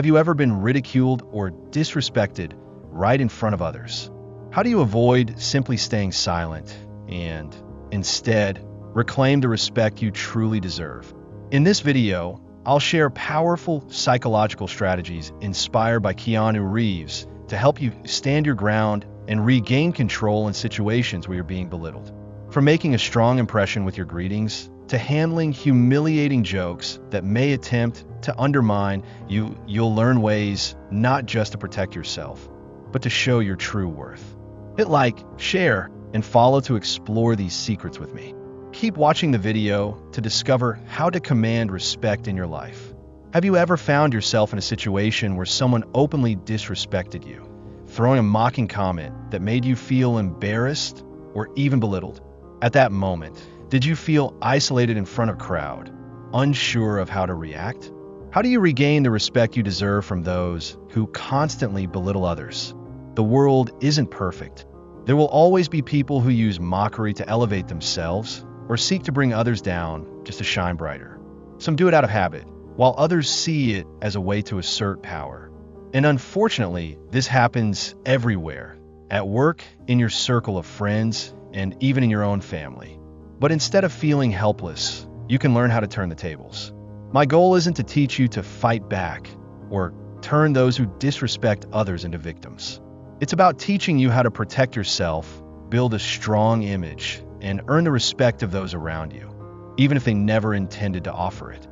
Have you ever been ridiculed or disrespected right in front of others? How do you avoid simply staying silent and instead reclaim the respect you truly deserve? In this video, I'll share powerful psychological strategies inspired by Keanu Reeves to help you stand your ground and regain control in situations where you're being belittled. From making a strong impression with your greetings to handling humiliating jokes that may attempt to undermine you, you'll learn ways not just to protect yourself, but to show your true worth. Hit like, share, and follow to explore these secrets with me. Keep watching the video to discover how to command respect in your life. Have you ever found yourself in a situation where someone openly disrespected you, throwing a mocking comment that made you feel embarrassed or even belittled? At that moment, did you feel isolated in front of a crowd, unsure of how to react? How do you regain the respect you deserve from those who constantly belittle others? The world isn't perfect. There will always be people who use mockery to elevate themselves or seek to bring others down just to shine brighter. Some do it out of habit, while others see it as a way to assert power. And unfortunately, this happens everywhere, at work, in your circle of friends, and even in your own family. But instead of feeling helpless, you can learn how to turn the tables. My goal isn't to teach you to fight back or turn those who disrespect others into victims. It's about teaching you how to protect yourself, build a strong image, and earn the respect of those around you, even if they never intended to offer it.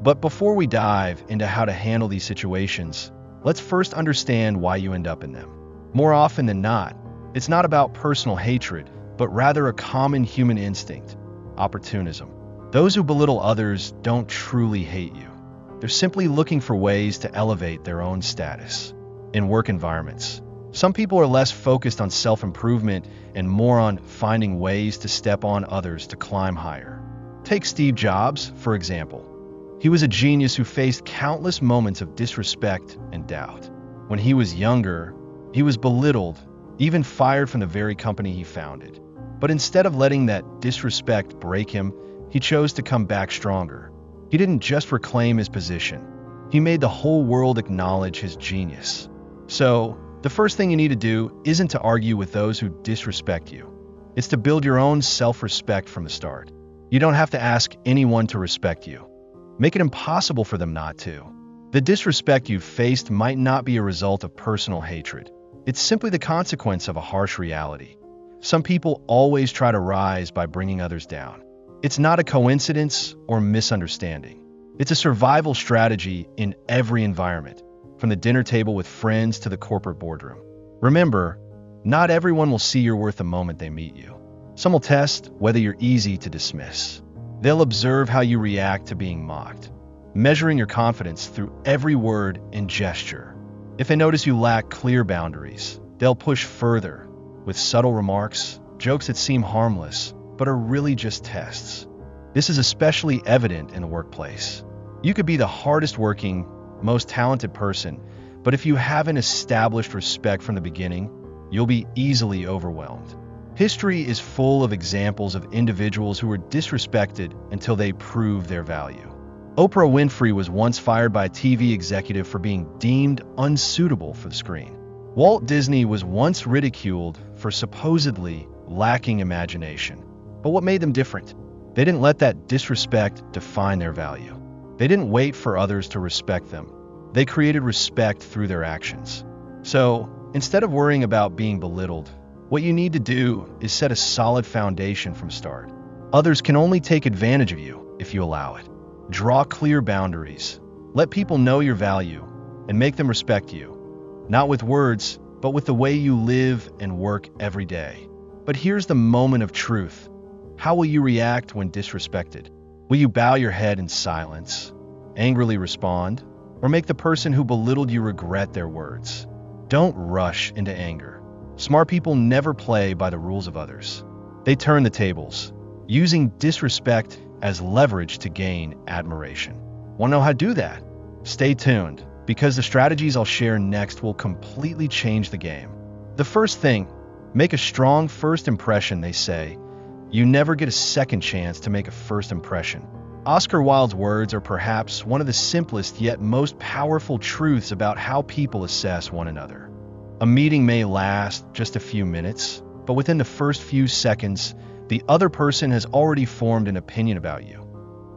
But before we dive into how to handle these situations, let's first understand why you end up in them. More often than not, it's not about personal hatred, but rather a common human instinct: opportunism. Those who belittle others don't truly hate you. They're simply looking for ways to elevate their own status. In work environments, some people are less focused on self-improvement and more on finding ways to step on others to climb higher. Take Steve Jobs, for example. He was a genius who faced countless moments of disrespect and doubt. When he was younger, he was belittled, even fired from the very company he founded. But instead of letting that disrespect break him, he chose to come back stronger. He didn't just reclaim his position. He made the whole world acknowledge his genius. So, the first thing you need to do isn't to argue with those who disrespect you. It's to build your own self-respect from the start. You don't have to ask anyone to respect you. Make it impossible for them not to. The disrespect you've faced might not be a result of personal hatred. It's simply the consequence of a harsh reality. Some people always try to rise by bringing others down. It's not a coincidence or misunderstanding. It's a survival strategy in every environment, from the dinner table with friends to the corporate boardroom. Remember, not everyone will see your worth the moment they meet you. Some will test whether you're easy to dismiss. They'll observe how you react to being mocked, measuring your confidence through every word and gesture. If they notice you lack clear boundaries, they'll push further with subtle remarks, jokes that seem harmless, but are really just tests. This is especially evident in the workplace. You could be the hardest working, most talented person, but if you haven't established respect from the beginning, you'll be easily overwhelmed. History is full of examples of individuals who were disrespected until they proved their value. Oprah Winfrey was once fired by a TV executive for being deemed unsuitable for the screen. Walt Disney was once ridiculed for supposedly lacking imagination. But what made them different? They didn't let that disrespect define their value. They didn't wait for others to respect them. They created respect through their actions. So, instead of worrying about being belittled, what you need to do is set a solid foundation from start. Others can only take advantage of you if you allow it. Draw clear boundaries. Let people know your value and make them respect you. Not with words, but with the way you live and work every day. But here's the moment of truth. How will you react when disrespected? Will you bow your head in silence, angrily respond, or make the person who belittled you regret their words? Don't rush into anger. Smart people never play by the rules of others. They turn the tables, using disrespect as leverage to gain admiration. Want to know how to do that? Stay tuned, because the strategies I'll share next will completely change the game. The first thing, make a strong first impression, they say. You never get a second chance to make a first impression. Oscar Wilde's words are perhaps one of the simplest yet most powerful truths about how people assess one another. A meeting may last just a few minutes, but within the first few seconds, the other person has already formed an opinion about you.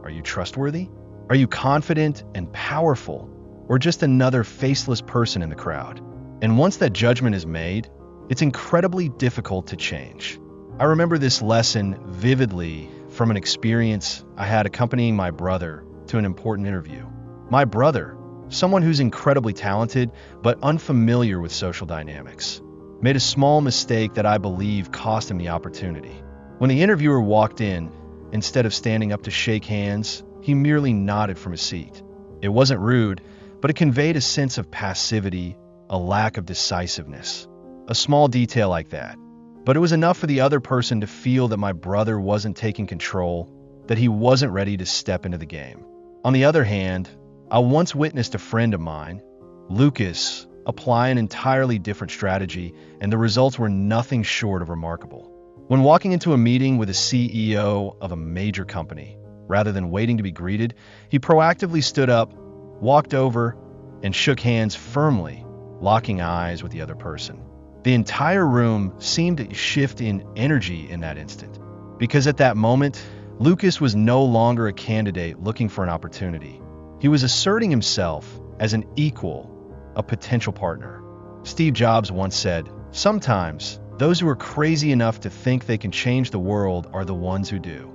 Are you trustworthy? Are you confident and powerful? Or just another faceless person in the crowd? And once that judgment is made, it's incredibly difficult to change. I remember this lesson vividly from an experience I had accompanying my brother to an important interview. My brother, someone who's incredibly talented but unfamiliar with social dynamics, made a small mistake that I believe cost him the opportunity. When the interviewer walked in, instead of standing up to shake hands, he merely nodded from his seat. It wasn't rude, but it conveyed a sense of passivity, a lack of decisiveness. A small detail like that. But it was enough for the other person to feel that my brother wasn't taking control, that he wasn't ready to step into the game. On the other hand, I once witnessed a friend of mine, Lucas, apply an entirely different strategy, and the results were nothing short of remarkable. When walking into a meeting with a CEO of a major company, rather than waiting to be greeted, he proactively stood up, walked over, and shook hands firmly, locking eyes with the other person. The entire room seemed to shift in energy in that instant, because at that moment, Lucas was no longer a candidate looking for an opportunity. He was asserting himself as an equal, a potential partner. Steve Jobs once said, "Sometimes, those who are crazy enough to think they can change the world are the ones who do."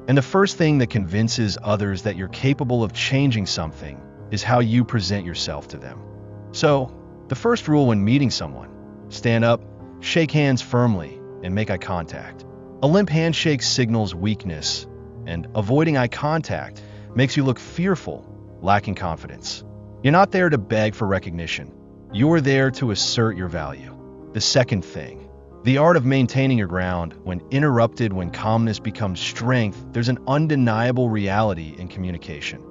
And the first thing that convinces others that you're capable of changing something is how you present yourself to them. So, the first rule when meeting someone: stand up, shake hands firmly, and make eye contact. A limp handshake signals weakness, and avoiding eye contact makes you look fearful, lacking confidence. You're not there to beg for recognition. You're there to assert your value. The second thing, the art of maintaining your ground. When interrupted, when calmness becomes strength, there's an undeniable reality in communication.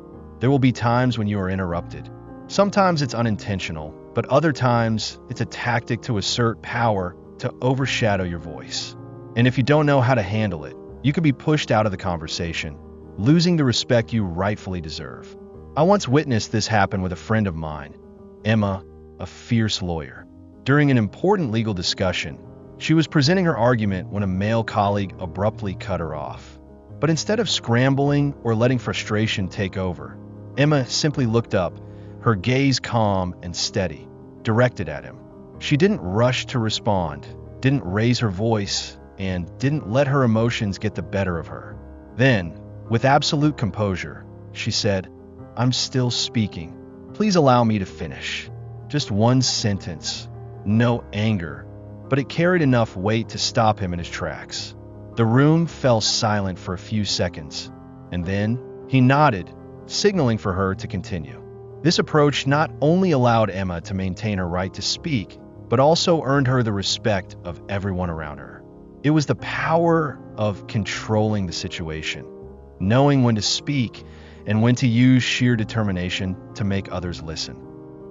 There will be times when you are interrupted. Sometimes it's unintentional, but other times it's a tactic to assert power, to overshadow your voice. And if you don't know how to handle it, you could be pushed out of the conversation, losing the respect you rightfully deserve. I once witnessed this happen with a friend of mine, Emma, a fierce lawyer. During an important legal discussion, she was presenting her argument when a male colleague abruptly cut her off. But instead of scrambling or letting frustration take over, Emma simply looked up, her gaze calm and steady, directed at him. She didn't rush to respond, didn't raise her voice, and didn't let her emotions get the better of her. Then, with absolute composure, she said, "I'm still speaking. Please allow me to finish." Just one sentence, no anger, but it carried enough weight to stop him in his tracks. The room fell silent for a few seconds, and then he nodded, signaling for her to continue. This approach not only allowed Emma to maintain her right to speak, but also earned her the respect of everyone around her. It was the power of controlling the situation, knowing when to speak and when to use sheer determination to make others listen.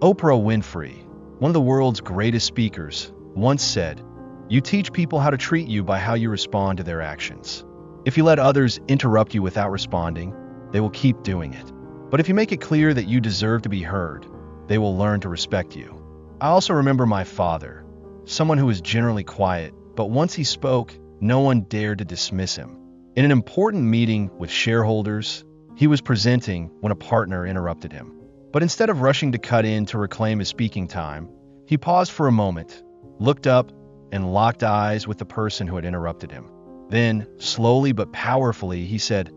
Oprah Winfrey, one of the world's greatest speakers, once said, "You teach people how to treat you by how you respond to their actions. If you let others interrupt you without responding, they will keep doing it. But if you make it clear that you deserve to be heard, they will learn to respect you." I also remember my father, someone who was generally quiet, but once he spoke, no one dared to dismiss him. In an important meeting with shareholders, he was presenting when a partner interrupted him. But instead of rushing to cut in to reclaim his speaking time, he paused for a moment, looked up, and locked eyes with the person who had interrupted him. Then, slowly but powerfully, he said,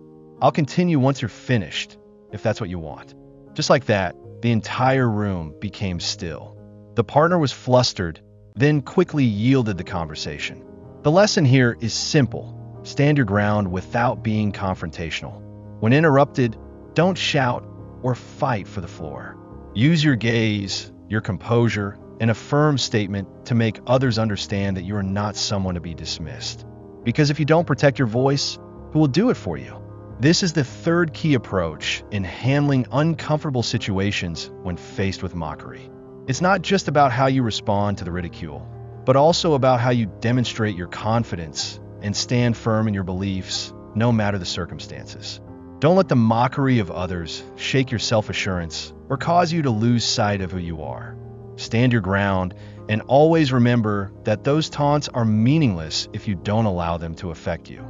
"I'll continue once you're finished, if that's what you want." Just like that, the entire room became still. The partner was flustered, then quickly yielded the conversation. The lesson here is simple. Stand your ground without being confrontational. When interrupted, don't shout or fight for the floor. Use your gaze, your composure, and a firm statement to make others understand that you are not someone to be dismissed. Because if you don't protect your voice, who will do it for you? This is the third key approach in handling uncomfortable situations when faced with mockery. It's not just about how you respond to the ridicule, but also about how you demonstrate your confidence and stand firm in your beliefs, no matter the circumstances. Don't let the mockery of others shake your self-assurance or cause you to lose sight of who you are. Stand your ground and always remember that those taunts are meaningless if you don't allow them to affect you.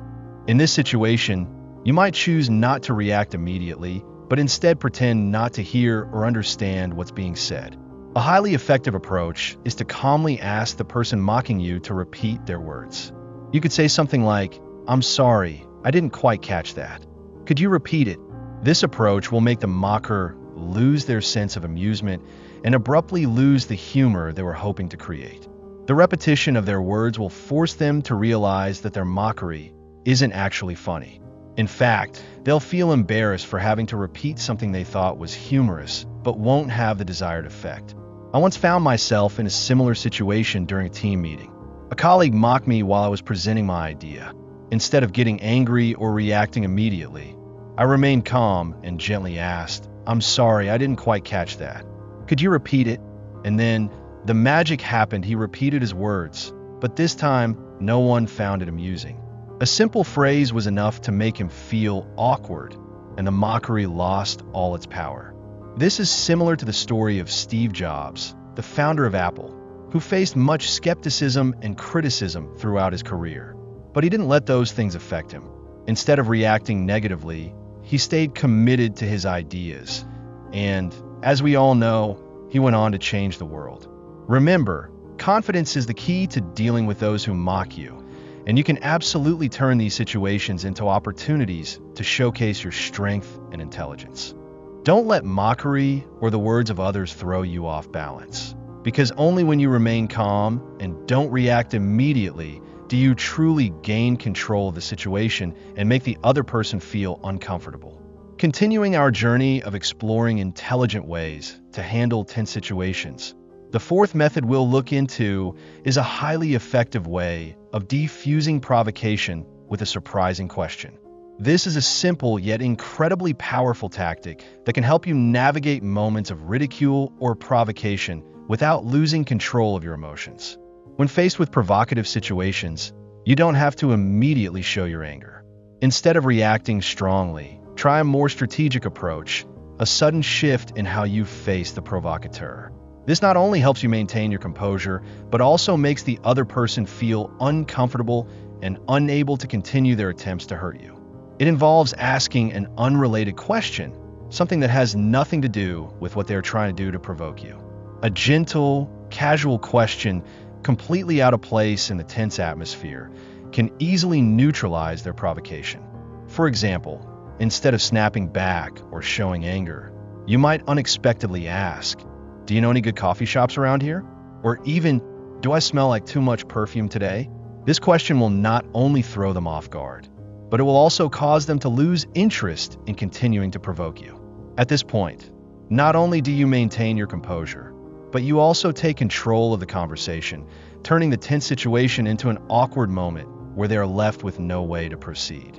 In this situation, you might choose not to react immediately, but instead pretend not to hear or understand what's being said. A highly effective approach is to calmly ask the person mocking you to repeat their words. You could say something like, "I'm sorry, I didn't quite catch that. Could you repeat it?" This approach will make the mocker lose their sense of amusement and abruptly lose the humor they were hoping to create. The repetition of their words will force them to realize that their mockery isn't actually funny. In fact, they'll feel embarrassed for having to repeat something they thought was humorous, but won't have the desired effect. I once found myself in a similar situation during a team meeting. A colleague mocked me while I was presenting my idea. Instead of getting angry or reacting immediately, I remained calm and gently asked, "I'm sorry, I didn't quite catch that. Could you repeat it?" And then the magic happened. He repeated his words, but this time no one found it amusing. A simple phrase was enough to make him feel awkward, and the mockery lost all its power. This is similar to the story of Steve Jobs, the founder of Apple, who faced much skepticism and criticism throughout his career. But he didn't let those things affect him. Instead of reacting negatively, he stayed committed to his ideas. And, as we all know, he went on to change the world. Remember, confidence is the key to dealing with those who mock you, and you can absolutely turn these situations into opportunities to showcase your strength and intelligence. Don't let mockery or the words of others throw you off balance, because only when you remain calm and don't react immediately do you truly gain control of the situation and make the other person feel uncomfortable. Continuing our journey of exploring intelligent ways to handle tense situations, the fourth method we'll look into is a highly effective way of defusing provocation with a surprising question. This is a simple yet incredibly powerful tactic that can help you navigate moments of ridicule or provocation without losing control of your emotions. When faced with provocative situations, you don't have to immediately show your anger. Instead of reacting strongly, try a more strategic approach, a sudden shift in how you face the provocateur. This not only helps you maintain your composure, but also makes the other person feel uncomfortable and unable to continue their attempts to hurt you. It involves asking an unrelated question, something that has nothing to do with what they're trying to do to provoke you. A gentle, casual question completely out of place in the tense atmosphere can easily neutralize their provocation. For example, instead of snapping back or showing anger, you might unexpectedly ask, "Do you know any good coffee shops around here?" Or even, "Do I smell like too much perfume today?" This question will not only throw them off guard, but it will also cause them to lose interest in continuing to provoke you. At this point, not only do you maintain your composure, but you also take control of the conversation, turning the tense situation into an awkward moment where they are left with no way to proceed.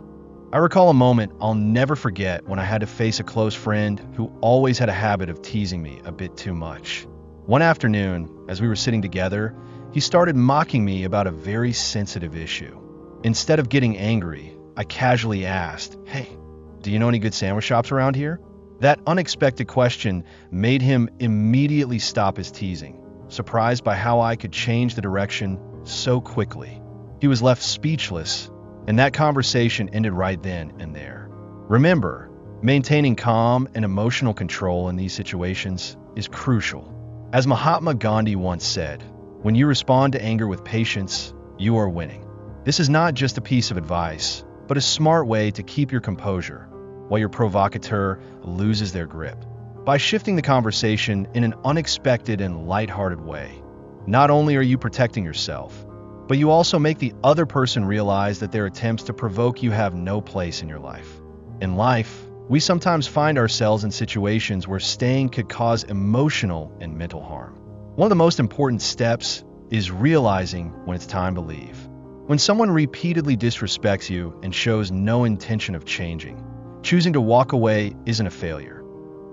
I recall a moment I'll never forget when I had to face a close friend who always had a habit of teasing me a bit too much. One afternoon, as we were sitting together, he started mocking me about a very sensitive issue. Instead of getting angry, I casually asked, "Hey, do you know any good sandwich shops around here?" That unexpected question made him immediately stop his teasing, surprised by how I could change the direction so quickly. He was left speechless, and that conversation ended right then and there. Remember, maintaining calm and emotional control in these situations is crucial. As Mahatma Gandhi once said, "When you respond to anger with patience, you are winning." This is not just a piece of advice, but a smart way to keep your composure while your provocateur loses their grip. By shifting the conversation in an unexpected and lighthearted way, not only are you protecting yourself, but you also make the other person realize that their attempts to provoke you have no place in your life. In life, we sometimes find ourselves in situations where staying could cause emotional and mental harm. One of the most important steps is realizing when it's time to leave. When someone repeatedly disrespects you and shows no intention of changing, choosing to walk away isn't a failure.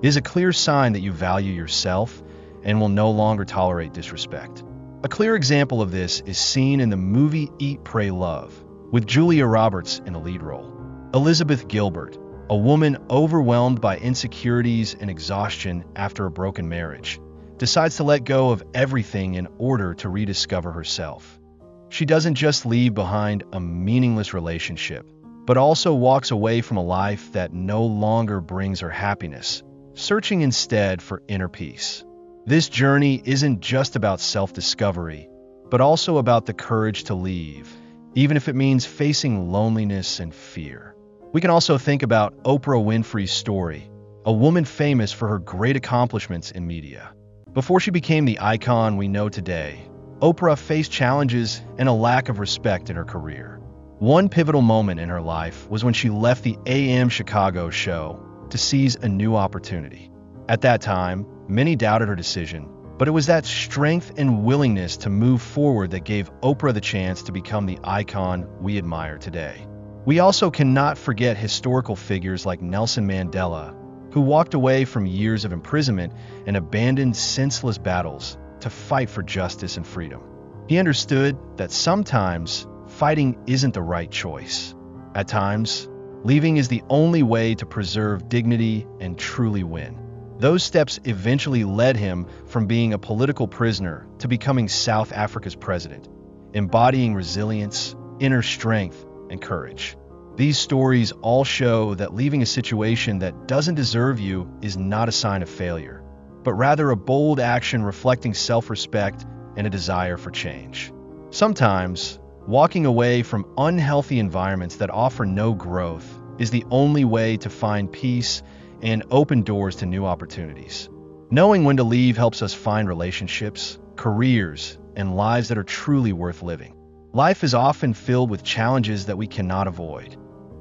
It is a clear sign that you value yourself and will no longer tolerate disrespect. A clear example of this is seen in the movie Eat, Pray, Love, with Julia Roberts in the lead role. Elizabeth Gilbert, A woman overwhelmed by insecurities and exhaustion after a broken marriage decides to let go of everything in order to rediscover herself. She doesn't just leave behind a meaningless relationship, but also walks away from a life that no longer brings her happiness, searching instead for inner peace. This journey isn't just about self-discovery, but also about the courage to leave, even if it means facing loneliness and fear. We can also think about Oprah Winfrey's story, a woman famous for her great accomplishments in media. Before she became the icon we know today, Oprah faced challenges and a lack of respect in her career. One pivotal moment in her life was when she left the AM Chicago show to seize a new opportunity. At that time, many doubted her decision, but it was that strength and willingness to move forward that gave Oprah the chance to become the icon we admire today. We also cannot forget historical figures like Nelson Mandela, who walked away from years of imprisonment and abandoned senseless battles to fight for justice and freedom. He understood that sometimes fighting isn't the right choice. At times, leaving is the only way to preserve dignity and truly win. Those steps eventually led him from being a political prisoner to becoming South Africa's president, embodying resilience, inner strength, and courage. These stories all show that leaving a situation that doesn't deserve you is not a sign of failure, but rather a bold action reflecting self-respect and a desire for change. Sometimes, walking away from unhealthy environments that offer no growth is the only way to find peace and open doors to new opportunities. Knowing when to leave helps us find relationships, careers, and lives that are truly worth living. Life is often filled with challenges that we cannot avoid.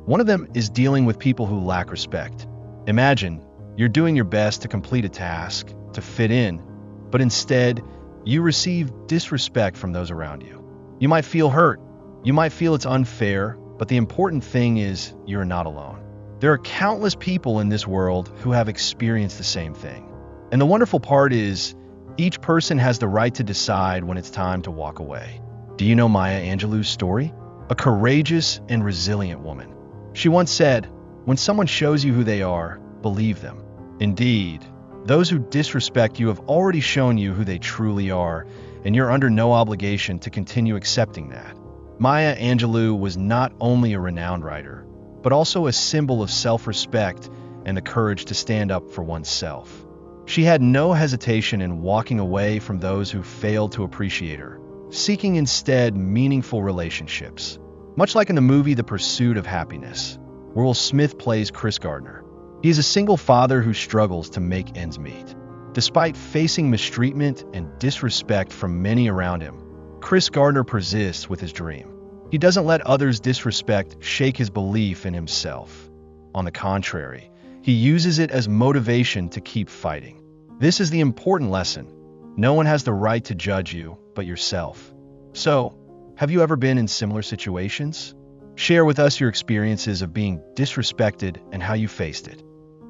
One of them is dealing with people who lack respect. Imagine you're doing your best to complete a task, to fit in, but instead, you receive disrespect from those around you. You might feel hurt. You might feel it's unfair, but the important thing is you're not alone. There are countless people in this world who have experienced the same thing. And the wonderful part is, each person has the right to decide when it's time to walk away. Do you know Maya Angelou's story? A courageous and resilient woman. She once said, "When someone shows you who they are, believe them." Indeed, those who disrespect you have already shown you who they truly are, and you're under no obligation to continue accepting that. Maya Angelou was not only a renowned writer, but also a symbol of self-respect and the courage to stand up for oneself. She had no hesitation in walking away from those who failed to appreciate her, seeking instead meaningful relationships. Much like in the movie The Pursuit of Happiness, where Will Smith plays Chris Gardner. He is a single father who struggles to make ends meet. Despite facing mistreatment and disrespect from many around him, Chris Gardner persists with his dream. He doesn't let others' disrespect shake his belief in himself. On the contrary, he uses it as motivation to keep fighting. This is the important lesson. No one has the right to judge you but yourself. So, have you ever been in similar situations? Share with us your experiences of being disrespected and how you faced it.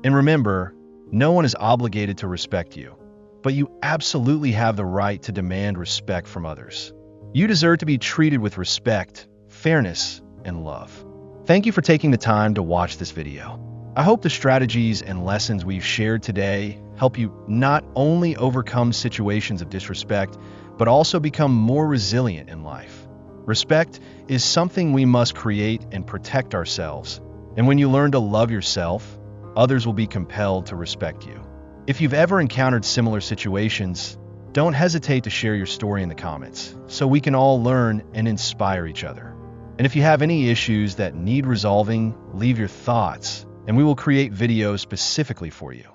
And remember, no one is obligated to respect you, but you absolutely have the right to demand respect from others. You deserve to be treated with respect, fairness, and love. Thank you for taking the time to watch this video. I hope the strategies and lessons we've shared today help you not only overcome situations of disrespect, but also become more resilient in life. Respect is something we must create and protect ourselves. And when you learn to love yourself, others will be compelled to respect you. If you've ever encountered similar situations, don't hesitate to share your story in the comments so we can all learn and inspire each other. And if you have any issues that need resolving, leave your thoughts, and we will create videos specifically for you.